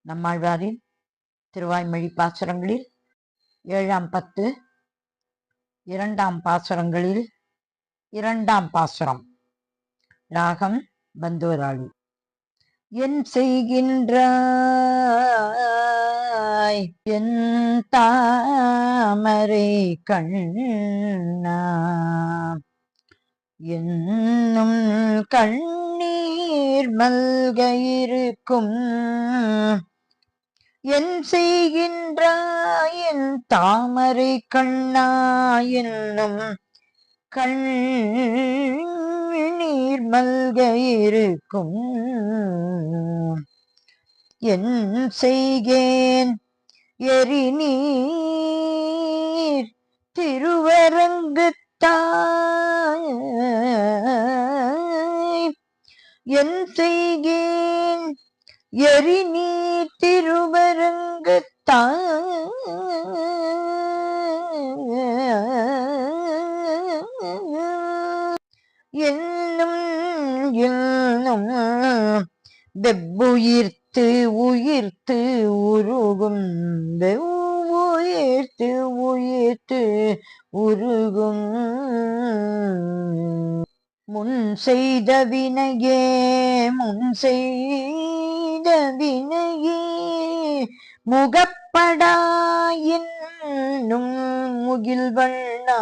நம்மாழ்வாரின் திருவாய்மொழி பாசுரங்களில் 7ஆம் பத்து 2ஆம் பாசுரங்களில் 2ஆம் பாசுரம். ராகம் பந்தோராளி. என் செய்கின்றாய் என் தாமரை கண்ணா, என்னும் கண்ணீர் மல்க இருக்கும். என் செய்கின்றாய் என் தாமரை கண்ணா, என்னும் கண்ணீர் மல்க இருக்கும். என் செய்கேன் எரிநீர் திருவரங்குத்தாய், என் செய்கேன் எரிநீர் திருவரங்குத்தாய், என்னும் என்னும் வெவ்வுயிர்த்து உயிர்த்து உருகும், வெவ்வுயிர்த்து உயிர்த்து உருகும். முன் செய்த வினையே முன் செய்த வினையே முகப்படா என்னும் முகில்வண்ணா,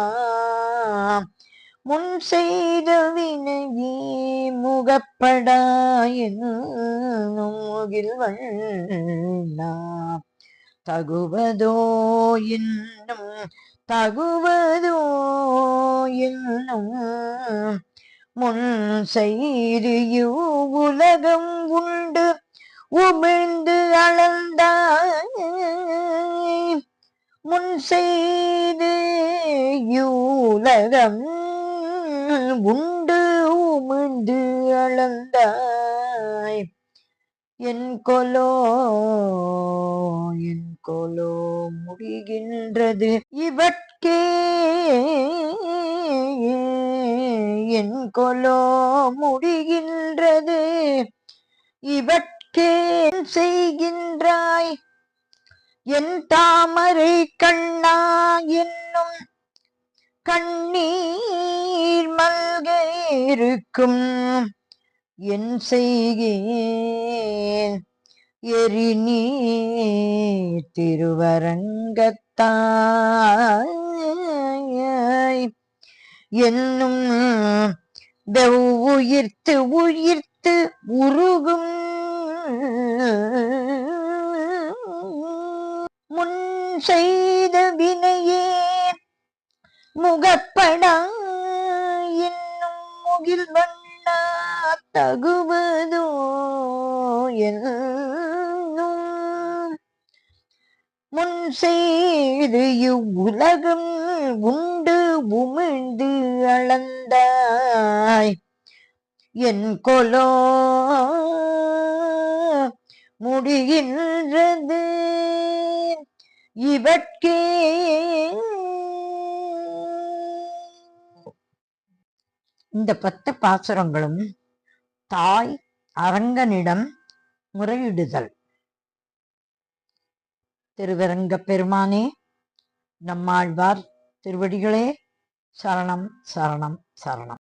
முன் செய்த வினையே முகப்படா என்னும் முகில்வண்ணா, தகுவதோ என்னும் தகுவதோ என்னும் முன் செய்து உலகம் உண்டு உமிழ்ந்து அளந்தாய், முன் செய்து உலகம் உண்டு உமிழ்ந்து அளந்தாய். என் கொலோ முடிகின்றது இவட்கே, என் கொலோ முடிகின்றது இவட்கே. செய்கின்றாய் என் தாமரை கண்ணா, என்னும் கண்ணீர் மல்க இருக்கும். என் செய்கேன் எரிநீர் திருவரங்கத்தாய், என்னும் வெவ்வுயிர்த்து உயிர்த்து உருகும். முன் செய்த வினையே முகப்படா என்னும் முகில்வண்ணா, தகுவதோ என்னும் முன் செய்து இவ்வுலகம் உண்டு உமிழ்ந்து அளந்தாய். என் கொலோ முடிகின்றது இவட்கே. இந்த 10 பாசுரங்களும் தாய் அரங்கனிடம் முறையிடுதல். திருவரங்கப் பெருமானே, நம்மாழ்வார் திருவடிகளே சரணம் சரணம் சரணம்.